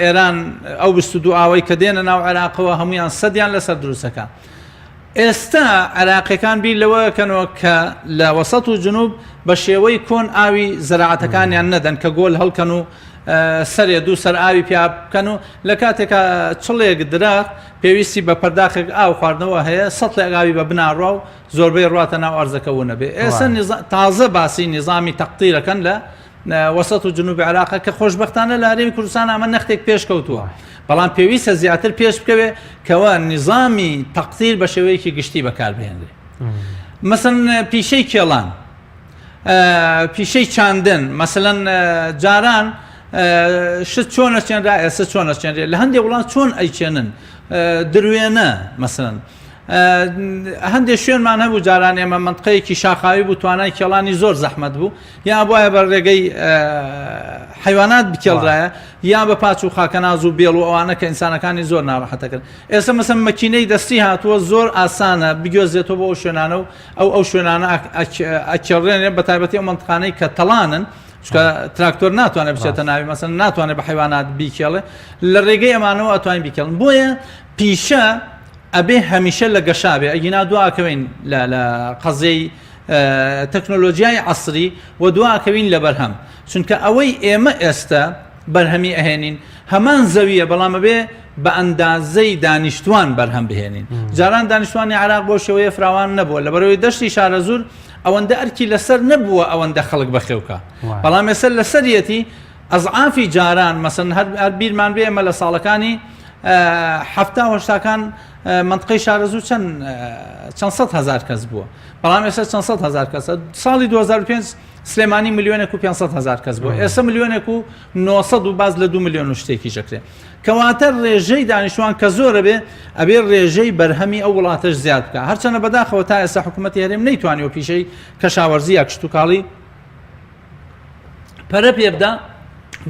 ئێران ئەو 22 ئاوەی کە دێنە ناو عێراقەوە هەمویان سەدیان لەسەر دروستەکە ئێستا عێراقیەکان بیر لەوەکەنەوە کە لە وەسەط و جنوب بە شێوەی کۆن ئاوی زەراعەتەکانیان نەدەن کە گۆل هەڵکەن و سەرێ دوو سەر ئاوی پیا بکەن و لە کاتێکە چڵێک دراخت پێویستی بە پەرداخێک ئاو خواردنەوە هەیە 100 ئاوی بە بناڕوا و زۆربەی ڕاتە ناو ئەرزەکەەوە نەبێ ئێستا تازە باسی نظامی تەقتیرەکەن لە وەسەط و جنوبی عێراق کە خۆشبەختانە لە هەرێمی کوردستان ئەمە نەختێک پێش کەوتووە بەڵام پێویستە زیاتر پێش بکەوێ کەوە نظامی تەقتیر بە شێوەیەکی گشتی بەکاربهێنرێ مەسەن پیشەی کێڵان پیشەی چاندن مەسەلەن جاران شت چۆنە چێنرا ئێستا چۆنە چێنرێ لە هەندێک وڵات چۆن ئەیچێنن دروێنە مەسەلەن هەندێک شوێنمان هەبوو جاران ئێمە منطقەیەکی شاخاوی بوو توانای کێڵانی زۆر زەحمەت بوو یا بواە بە ڕێگەی حیوانات بکێڵرایە یا بە پاچ و خاکەناز و بێڵ و ئەوانە کە ئینسانەکانی زۆر ناڕەحەتەکەن ئێستا مەسەن مەکینەی دەستی هاتووە زۆر ئاسانە بگوێزێتەوە بۆ ئەو شوێنانە و ئەو شوێنانە ئەکێڕێنێ بە تایبەتی ئەو منطقانەی کە تەڵانن چکە تراکتۆر ناتوانێت بچێتە ناوی مەسەن ناتوانێت بە حیوانات بیکێڵێ لە ڕێگەی ئەمانەوە ئەتوانین بیکێڵن بۆیە پیشە ئەبێ هەمیشە لە گەشابێ ئەگینا دواکەوین لە قەزەی تەکنۆلۆژیای عەسری و دواکەوین لە بەرهەم چونکە ئەوەی ئێمە ئێستا بەرهەمی ئەهێنین هەمان زەویە بەڵام ئەبێ بە ئەندازەی دانیشتوان بەرهەم بهێنین جاران دانیشتوانی عێراق بۆ شێوەیە فراوان نەبووە لەبەرەوەی دەشتی شارەزور ئەوەندە ئەرکی لەسەر نەبووە ئەوەندە خەڵک بەخێوکە بەڵام ێستا لەسەرەتی ئەزعافی جاران مەسەن هەر بیرمان بێ ئێمە لە ساڵەکانی هەفتا هەشتاکان منطقەی شارەزوو چەند سەد هەزار کەس بووە بەڵام ئێستا چەند سەد هەزار کەسە ساڵی 2005 سلێمانی ملیۆنێک و 500 هەزار کەس بووە ئێستا ملیۆنێک و 900 و باز لە 2 ملیۆن و شتێکی شەکرێ کەواتە ڕێژەی دانیشتوان کە زۆرە بێ ئەبێ ڕێژەی بەرهەمی ئەو وڵاتەش زیاد بکە هەرچەنە بەداخەوە تا ئێستا حکوومەتی هەرێم نەیتوانیوە پیشەی کەشاوەرزی یا کشت و کاڵی پەرە پێ بدە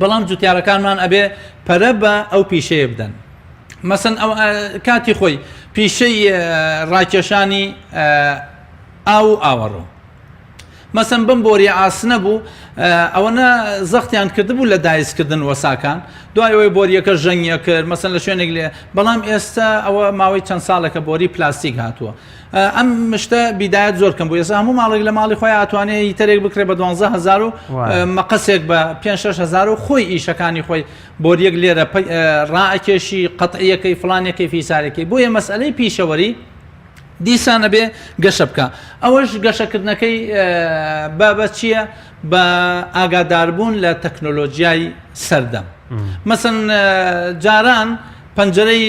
بەڵام جوتیارەکانمان ئەبێ پەرە بە ئەو پیشەیە بدەن مەسەن ئەو کاتی خۆی پیشەی ڕاکێشانی ئاو ئاوەڕۆ مەسەن بم بۆری ئاسنە بوو ئەوەنە زەختیان کردبوو لە دایزکردن وەساکان دوای ئەوەی بۆریەکە ژەنگە کرد مەسەن لە شوێنێک لێ بەڵام ئێستا ئەوە ماوەی چەند ساڵێکە بۆری پلاستیک هاتووە ئەم مشتە بیدایەت زۆر کەم بوو ئێستا هەموو ماڵێک لە ماڵی خۆی ئاتوانێت هیتەرێک بکرێت بە 12,000 و مەقەسێک بە 5-6,000 و خۆی ئیشەکانی خۆی بۆریەک لێرە ڕائەکێشی قەتعیەکەی فڵانێکی فیسارێکی بۆیە مەسئلەی پیشەوەری دیسانە بێ گەشە بکە ئەوەش گەشەکردنەکەی بابە چییە بە ئاگاداربوون لە تەکنۆلۆژیای سەردەم مەسەن جاران پەنجەرەی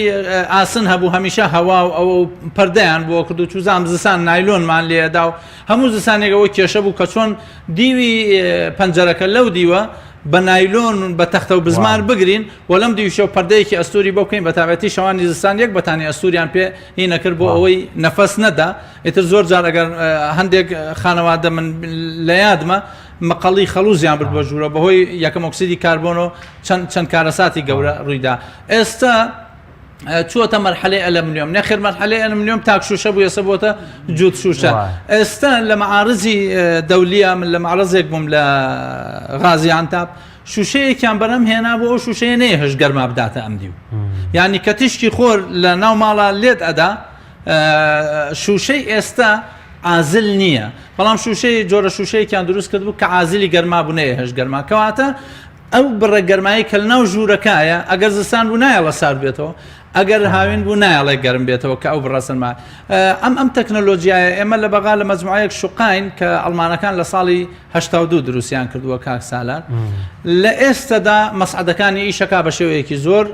ئاسن هەبوو هەمیشە هەوا و ئەوە پەردەیان بۆ کرد و چوزام زستان نایلۆنمان لێدا و هەموو زستانێکەوە کێشە بوو کە چۆن دیوی پەنجەرەکە لەو دیوە بە نایلۆن بە تەختە و بزمار بگرین و لەم دیوشە و پەردەیەکی ئەستوری بۆ بکەین بە تابەتی شەوانی زستان یەک بەتانی ئەستوریان پێ هینەکرد بۆ ئەوەی نەفەس نەدا ئیتر زۆر جار ئەگەر هەندێک خانەوادە من لە یادمە مەقەڵی خەڵوزیان برد بە ژوورە بەهۆی یەکەم ئۆکسیدی کاربۆن و چەند کارەساتی گەورە ڕوویدا ئێستا چووەتە مەرحەلەی ئەلەمنیۆم نەخێر مەرحەلەی ئەلەمنیۆم تاک شوشە بوو ئێستا بۆتە جووت شوشە ئێستا لە مەعارضی دەولیە من لە مەعرضێک بووم لە غازیانتاپ شوشەیەکیان بەرەم هێنا بۆ ئەو شوشەیە نەیە هەش گەرما بداتە ئەم دیو یعنی کە تیشکی خۆر لە ناو ماڵە لێت ئەدا شوشەی ئێستا عازل نییە بەڵام شوشەی جۆرە شوشەیەکیان دروست کرد بوو کە عازلی گەرما بوو نەیە هەش گەرما کەواتە ئەو بڕە گەرمایی کە لە ناو ژوورەکایە ئەگەر زستان بوو نایەڵە سارد بێتەوە ئەگەر هاوین بوو نایەڵێ گەرم بێتەوە کە ئەو بڕەسەنما ئەم تەکنۆلۆژیایە ئێمە لە بەغا لە مەجموعەیەک شوقاین کە ئەڵمانەکان لە ساڵی 82 دروستیان کردووە کاک سالار لە ئێستادا مەسعەدەکانی ئیشەکا بە شێوەیەکی زۆر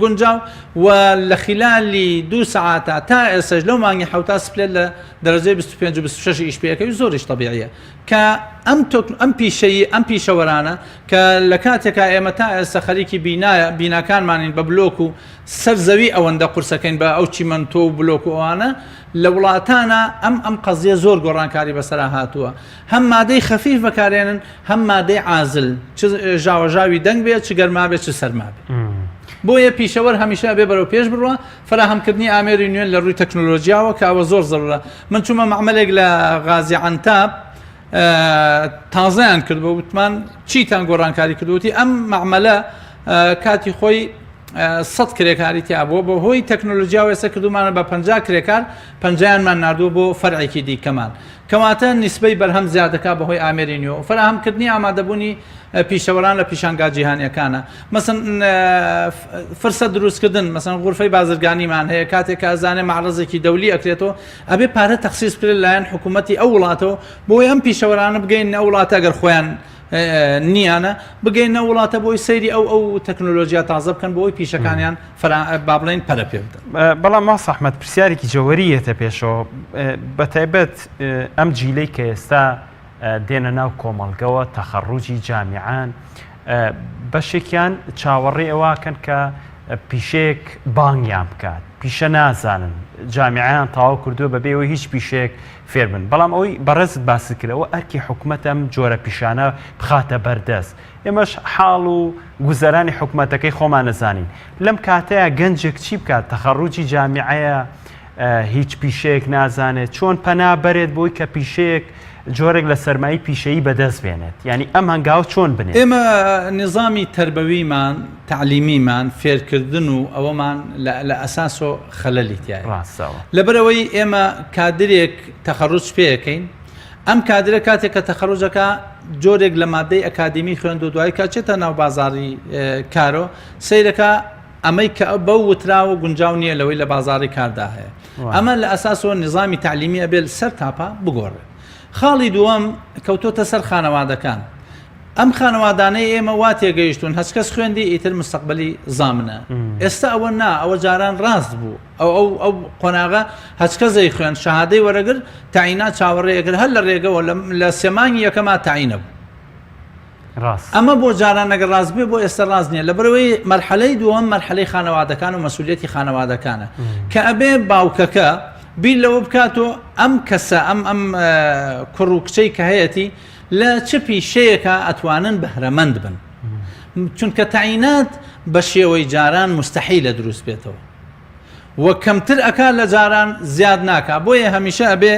گونجاو و لە خلالی 2 ساعات تا ئێسش لەو مانگی حوتا سپلێت لە دەرەجەی 25-26 ئیش پێەکەوی زۆریش طبیعیە کە ئەم پیشەوەرانە کە لە کاتێکا ئێمە تا ئێستا خەریکی بیناکانمانین بە بلۆک و سەرزەوی ئەوەندە قورسەکەین بە ئەو چیمەنتۆ و بلۆک و ئەوانە لە وڵاتانە ئەم قەزیە زۆر گۆڕانکاری بەسەرا هاتووە هەم مادەی خەفیف بەکارێنن هەم مادەی عازل چ ژاوەژاوی دەنگ بێت چ گەرما بێت چ سەرما بێت بۆیە پیشەوەر هەمیشە بێ بەرەو پێش بڕوە فراهەمکردنی ئامێری نوێن لە ڕووی تەکنۆلۆژیاوە کە ئەوە زۆر زەرورە من چوومە مەعمەلێک لە غازی عەنتاب تازەیان کردبوو وتمان چیتان گۆڕانکاری کردوتی ئەم مەعمەلە کاتی خۆی 100 کرێکاری تیا بووە بۆ هۆی تەکنۆلۆژیا وێسە کردومانە بە 50 کرێکار 50یانمان نردووە بۆ فەرعێکی دیکەمان کەواتە نیسبەی بەرهەم زیادەکە بەهۆی ئامێری نوێ و فراهەمکردنی ئامادەبوونی پیشەوەران لە پیشانگا جیهانیەکانە مەسن فرسە دروستکردن مەسن غورفەی بازرگانیمان هەیە کاتێک ئازانێ معرەزێکی دەولی ئەکرێتەوە ئەبێ پارە تەخسیس کرێت لایەن حکوومەتی ئەو وڵاتەوە بۆی ئەم پیشەوەرانە بگەین ئەو وڵاتە ئەگەر خۆیان نیانە بگەینە وڵاتە بۆی سەیری ئەو تەکنۆلۆژیا تازە بکەن بۆی پیشەکانیان با بڵێن پەرە پێ بدەن بەڵام ماس ئەحمەد پرسیارێکی جەوەریەتە پێشەوە بەتایبەت ئەم جیلەی کە ئێستا دێنە ناو کۆمەڵگەوە تەخەڕوجی جامیعان بەشێکیان چاوەڕێ ئەوەکەن کە پیشێک بانگیان بکات پیشە نازانن جامیعیان تاوا کردووە بەبێەوەی هیچ پیشێک فێر بن بەڵام ئەوەی بەڕێزت باسی کردەوە ئەرکی حکوومەت ئەم جۆرە پیشانە بخاتە بەردەست ئێمەش حاڵ و گوزەرانی حکوومەتەکەی خۆمان نەزانین لەم کاتەیە گەنجێک چی بکات تەخەڕوجی جامیعەیە هیچ پیشەیەک نازانێت چۆن پەنا بەرێت بۆی کە پیشەیەک جۆرێک لە سەرمایی پیشەیی بەدەست بێنێت یعنی ئەم هەنگاو چۆن بنێت ئێمە نظامی تربەویمان تعلیمیمان فێرکردن و ئەوەمان لە ئەساس و خەلەلی تایە لەبەرەوەی ئێمە کادرێک تەخەڕوج پێەکەین ئەم کادرە کاتێک کە تەخەڕوجەکە جۆرێک لە مادەی ئەکادمی خوێند و دوای کاچێتە ناو بازاری کارۆ سیرەکە ئەمەی کە بەو وتراوە گونجاو نییە لەوەی لە بازاری کاردا هەیە ئەمە لە ئەساسەوە نظامی تعلیمی ئەبێت سەر تاپا بگۆڕێت خاڵی دووەم کەوتۆتە سەر خانەوادەکان ئەم خانەوادانەی ئێمە وا تێگەیشتون هەچ کەس خوێندی ئیتر مستەقبەلی زامنە ئێستا ئەوە نا ئەوە جاران ڕاست بوو ئەو قۆناغا هەچ کەسەی خوێن شەهادەی وەرەگر تاعینات چاوەڕێەگر هەر لە ڕێگەوە لە سێمانگی یەکەما تاعینە بوو ئەمە بۆ جاران ئەگەر ڕاست بێ بۆ ئێستا ڕاست نییە لەبەرەوەی مەرحەلەی دووەم مەرحەلەی خانەوادەکان و مەسئولیەتی خانەوادەکانە کە ئەبێ باوکەکە بیر لەوە بکاتۆ ئەم کەسە ئەم کوڕ و کچەی کە هەیەی لە چ پیشەیەکە ئەتوانن بەهرەمەند بن چونکە تاعینات بە شێوەی جاران مستحیلە دروست بێتەوە وە کەمتر ئەکا لە جاران زیاد ناکا بۆیە هەمیشە ئەبێ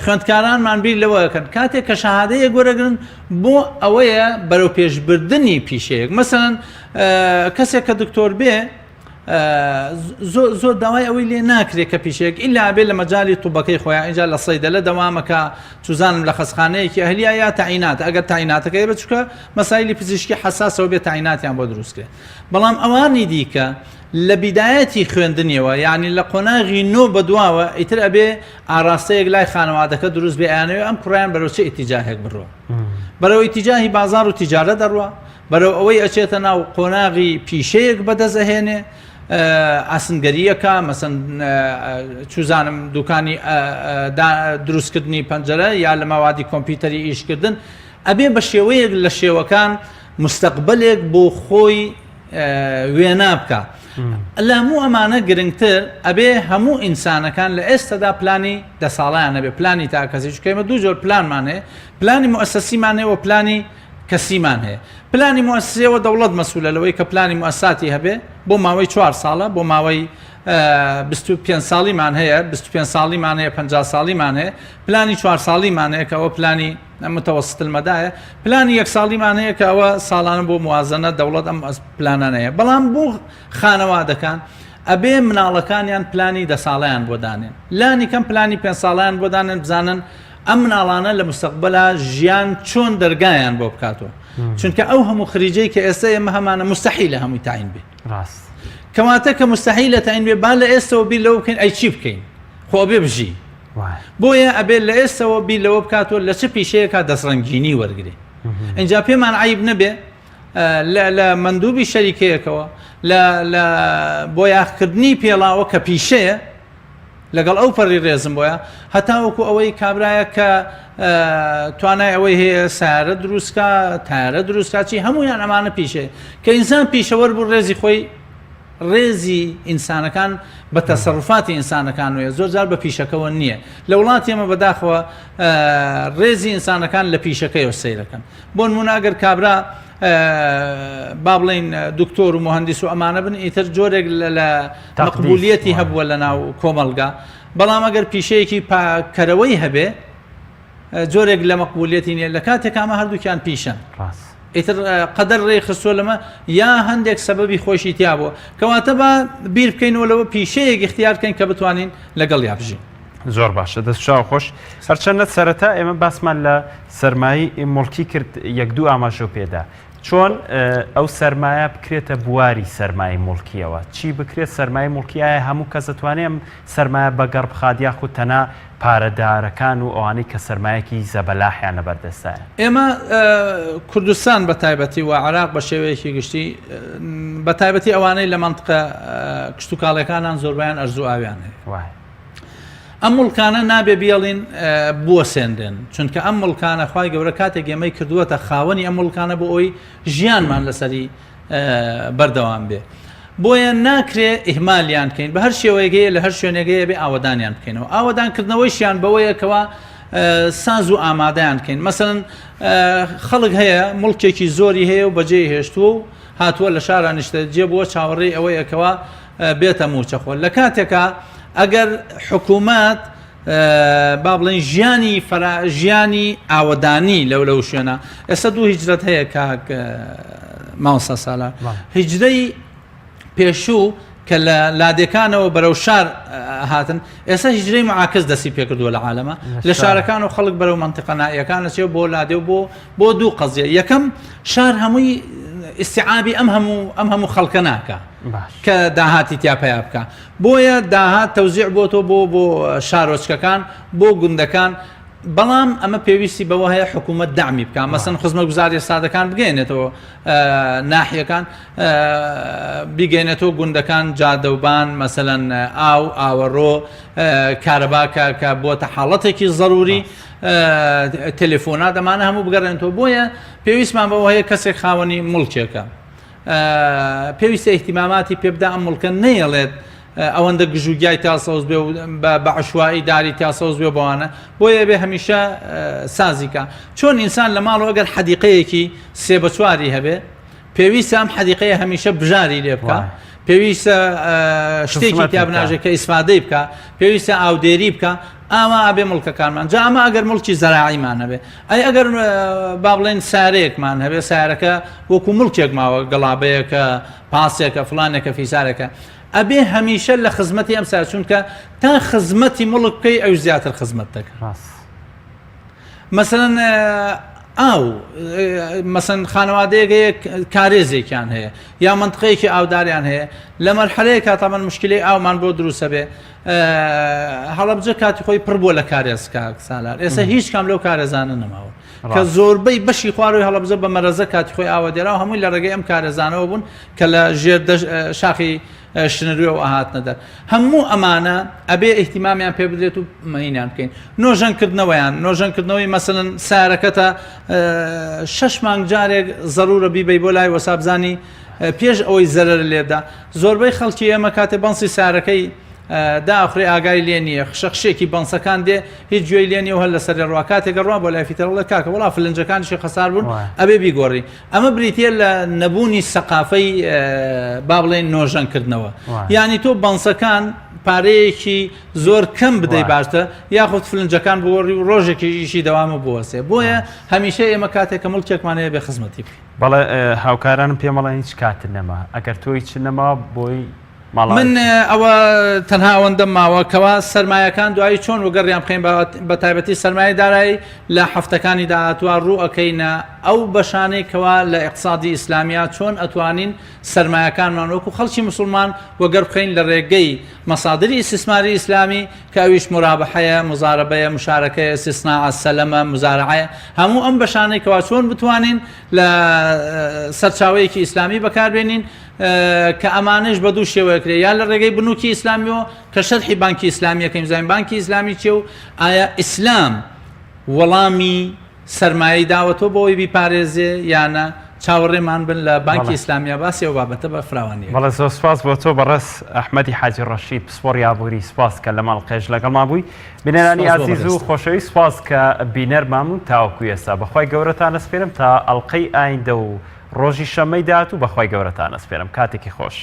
خوێندکارانمان بیر لەوەکەن کاتێک کە شەهادەیە گۆرەگرن بۆ ئەوەیە بەرەو پێشبردننی پیشەیەک مەسەن کەسێک کە دکتۆر بێ زۆر داوای ئەوەی لێ ناکرێت کە پیشێک ئیلا بێ لە مەجای تووبەکەی خۆیان اینجا لە سەیدەلە دەوامەکە چوزانم لە خەسخانەیەکی ئەهلیە یا تاعینات ئەگەر تاعیناتەکەی بچکە مەسایلی پزیشکی حساسەوە بێ تاعیناتیان بۆ دروستکرێت بەڵام ئەوانی دیکە لە بیدایەتی خوێندنیەوە یعنی لە قۆناغی نۆ بەدواوە ئیتر ئەبێ ئاراستەیەک لای خانەوادەکە دروست بێ ئەیانەوێ ئەم کوڕیان بەرەو چه ئیتیجاهێک بڕۆ بەرەو ئیتیجاهی بازار و تیجارە دەڕوە بەرەو ئەوەی ئەچێتە ناو قۆناغی پیشەیەک بەدەستەهێنێ ئاسنگەریەکە مەسەن چوزانم دوکانی دروستکردنی پەنجەرە یا لە ماوادی کۆمپیوتەری ئیشکردن ئەبێ بە شێوەیەک لە شێوەکان مستەقبلێک بۆ خۆی وێنا بکە لە هەموو ئەمانە گرنگتر ئەبێ هەموو ئینسانەکان لە ئێستادا پلانی دەساڵیان ئەبێ پلانی تاکەسی چکەمە دوو جۆر پلانمان هەیە پلانی مؤسسیمان هەیە و پلانی کەسیمان هەیە پلانی مؤسسەوە دەوڵەت مەسئولە لەوەی کە پلانی مؤسساتی هەبێ بۆ ماوەی 4 ساڵە بۆ ماوەی 25 ساڵیمان هەیە 25 ساڵیمان هەیە 50 ساڵیمان هەیە پلانی 4 ساڵیمان هەیە کە ئەوە پلانی متوسط المەدایە پلانی 1 ساڵیمان هەیە کە ئەوە ساڵانە بۆ موازنە دەوڵەت ئەم پلانان هەیە بەڵام بۆ خانەوادەکان ئەبێ مناڵەکانیان پلانی 10 ساڵیان بۆ دانێن لانی کەم پلانی 5 ساڵیان بۆ دانێن بزانن ئەم مناڵانە لە مستەقبەلا ژیان چۆن دەرگایان بۆ بکاتەوە چونکە ئەو هەموو خریجەی کە ئێستا ئێمە هەمانە مستحیلە هەمووی تاین بێ ڕاست کەواتە کە مستحیلە تاین بێ با لە ئێستەوە بیر لەوە بکەین ئەی چی بکەین خۆ بێ بژی بۆیە ئەبێت لە ئێستەوە بیر لەوە بکاتەوە لە چه پیشەیەکە دەستڕەنگینی وەرگێ اینجا پێمان عیب نەبێ لە مندوبی شەریکەیەکەوە لە بۆ یاخکردنی پێڵاوە کە پیشەیە لەگەڵ ئەو پەڕی ڕێزم بۆیە هەتاوەکو ئەوەی کابرایە کە توانای ئەوەی هەیە سارە دروستکە تارە دروستکاچی هەمویان ئەمانە پیشەیە کە ئینسان پیشەوەر بوو ڕێزی خۆی ڕێزی ئینسانەکان بە تەسەڕفاتی ئینسانەکان وێ زۆر جار بە پیشەکەەوە نییە لە وڵاتی ئێمە بەداخەوە ڕێزی ئینسانەکان لە پیشەکەیەوە سەیرەکەن بۆ نمونە ئەگەر کابرا با بڵین دکتۆر و مهندس و ئەمانە بن ئیتر جۆرێک لە مەقبولیەتی هەبووە لە ناو کۆمەلگا بەڵام ئەگەر پیشەیەکی پاکەرەوەی هەبێ جۆرێک لە مەقبولیەتی نیە لە کاتێک ئەمە هەردووکیان پیشەن ئیتر قەدەر ڕێی خستووە لەمە یا هەندێک سەبەبی خۆشی تیا بووە کەواتە بە بیر بکەینەوە لەوە پیشەیەک اختیار بکەین کە بتوانین لەگەڵ یا بژین. زۆر باشە دەستشاو خۆش هەرچەندە سەرەتا ئێمە باسمان لە سەرمایی مڵکی کرد یەک دوو ئاماژە پێدا چۆن ئەو سەرمایە بکرێتە بواری سەرمای مڵکیەوە چی بکرێت سەرمای مڵکیایە هەموو کەس دەتوانێت سەرمایە بەگەڕ بخات یاخود تەنها پارەدارەکان و ئەوانەی کە سەرمایەکی زەبەلاحیان لەبەردەستایە. ئێمە کوردستان بە تایبەتی و عێراق بە شێوەیەکی گشتی بە تایبەتی ئەوانەی لە مەنتقە کشت و کاڵەکانان زۆربیان ئەرزوو ئاویان هەیە. ئەم مڵکانە نابێ بیاڵین بووە سێندێن چونکە ئەم مڵکانە خوای گەورە کاتێک ئێمەی کردووەتە خاوەنی ئەم مڵکانە بۆ ئەوی ژیانمان لەسەری بەردەوام بێ بۆیە ناکرێ ئیهمالیان بکەین بە هەر شێوەیەگەیە لە هەر شوێنێگەیە بێ ئاوەدانیان بکەینەوە ئاوەدانکردنەوەیشیان بەوەیەکەوە ساز و ئامادەیان بکەین مەسەڵەن خەڵک هەیە مڵکێکی زۆری هەیە و بەجێ هێشتووە و هاتووە لە شارانیشتە جێ بووە چاوەڕێی ئەوەیەکەوە بێتە موچەخۆ لە کاتێکە ئەگەر حکوومەت با بڵێن ژیانی ئاوەدانی لەو شوێنە ئێستا دوو هیجرەت هەیە کاک ماوەسا ساڵە هیجرەی پێشوو کە لە لادەکانەوە بەرەو شار هاتن ئێستا هیجرەی معاکس دەستی پێکردووە لە عالەمە لە شارەکان و خەڵک بەرەو منتیقە نائیەکان دەچێت بۆ لادێ و بۆ دوو قەزیە یەکەم شار هەمووی ئیستیعابی ئەم هەموو خەڵکە ناکە کە داهاتی تیاپیا بکە بۆیە داهات تەوزیع بۆ تۆ بۆ شارۆچکەکان بۆ گوندەکان بەڵام ئەمە پێویستی بەوە هەیە حکوومەت دامی بکە مەسەن خزمەتگوزاری سادەکان بگەێنێتەوە ناحیەکان بیگەێنێتەوە گوندەکان جادەوبان مەسەلەن ئاوەڕۆ کارەباکە کە بۆتە حاڵەتێکی ضروری تەلێفۆنات ئەمانە هەموو بگەڕێنەوە بۆیە پێویستمان بەوە هەیە کەسێک خاوەنی مڵکێکە پێویستە ئیحتیماماتی پێبدا ئەم مڵکە نەیەڵێت ئەوەندە گژوگیای تاسەوز بێ و بە عشوایی داری تاسەوز بێ بەوانە بۆیە بێ هەمیشە سازیکە چۆن ئینسان لە ماڵەوە ئەگەر حەدیقەیەکی سێ بە چواری هەبێ پێویستە ئەم حەدیقەیە هەمیشە بژاری لێ بکە پێویستە شتێکی تیابناژێت کە ئیسفادەی بکە پێویستە ئاودێری بکە ئاوا ئابێ مڵکەکانمان جا ئەمە ئەگەر مڵکی زەراعیمان هەبێ ئەی ئەگەر با بڵێن سارەیەکمان هەبێ سارەکە وەکو مڵکێک ماوە گەڵابەیەکە پاسێکە فلانێکە فیسارەکە ئەبێ هەمیشە لە خزمەتی ئەم سار چونکە تا خزمەتی مڵک بکەی ئەو زیاتر خزمەت دەکە مەسەڵەن ئاو مەسەن خانەوادەیەک کارێزێکیان هەیە یا منتقەیەکی ئاوداریان هەیە لە مەرحەلەیە کاتەمەن مشکلی ئاومان بۆ دروستە بێ هەڵەبجە کاتی خۆی پڕ بووە لە کارێز سالار ئێستا هیچ کام لەو کارێزانە نەماوە کە زۆربەی بەشی خواروی هەڵەبجە بە مەرەزە کاتی خۆی ئاوە دێرا و هەمووی لە ڕێگەی ئەم کارێزانەوە بوون کە لە ژێر شاخی شنەروێ و ئاهاتنە دەر هەموو ئەمانە ئەبێ ئیحتیمامیان پێ بدرێت و مەینیان بکەین نۆژەنکردنەوەی مەسەڵەن سارەکەتە 6 مانگ جارێک زەرورە بیبەی بۆ لای وەسابزانی پێش ئەوەی زەرەر لێدا زۆربەی خەڵکی ئێمە کاتێ بەنسی سارەکەی داخڕی ئاگای لێ نییە شەخشێکی بەنسەکان دێ هیچ گوێی لێنی و هەر لە سەر ڕوا کاتێکگە ڕوا بۆ لای فیتەڕڵە کاکە وڵا فلنجەکانیشی خەسار بوون ئەبێ بیگۆڕی ئەمە بریتە لە نەبوونی سەقافەی با بڵێن نۆژەنکردنەوە یعنی تۆ بەنسەکان پارەیەکی زۆر کەم بدەی باشتە یاخود فلنجەکان بۆڕی و ڕۆژێکیشی دەوامە بوەسێ بۆیە هەمیشە ئێمە کاتێککە مڵکێکمانەیە بێ خزمەتی بەڵێ هاوکارانم پێمەڵە هیچ کاتر نەما ئەگەر تۆ هیچ نەما بۆی من ئەوە تەنها ئەوەندەم ماوە کەوا سەرمایەکان دوایی چۆن وەگەڕیان بخەین بە تایبەتی سەرمایە دارایی لە هەفتەکانی داهاتوە ڕوو ئەەکەینە ئەو بەشانەی کەوا لە اقتصادی ئیسلامیا چۆن ئەتوانین سەرمایەکانمان وەکو خەڵکی مسلمان وەگەر بخەین لە ڕێگەی مەسادری ئیسtismاری ئیسلامی کە ئەویش مرابحەیە مزاربەیە مشارەکەی استثناء سەلەمە مزارعەیە هەموو ئەم بەشانەی کەوا چۆن بتوانین لە سەرچاوەیەکی ئیسلامی بەکاربێنین کە ئەمانش بە دوو شێوەیەکرێ یان لە ڕێگەی بنووکی ئیسلامیەوە کە شەرحی بانکی ئیسلامیەکەیم زانین بانکی ئیسلامی چێ و ئایا ئیسلام وەڵامی سەرمایەی داوەتەوە بۆەوەی بیپارێزێ یانە چاوەڕێمان بن لە بانکی ئیسلامیە باسی ئەو بابەتە بە فراوانیە. بەڵێ زۆر سپاس بۆ تۆ بەڕێز ئەحمەدی حاجی ڕەشید پسپۆڕ یابووری سپاس کە لە ماڵقێژ لەگەڵمان بووی. بینەرانی ئازیز و خۆشەوی سپاس کە بینەرمان بوون تاوەکو ئێستا بەخوای گەورەتان ئەسپێرم تا ئەڵقەی ئایندە و ڕۆژی شەمەی داهاتوو بەخوای گەورەتان ئەسپێرم کاتێکی خۆش.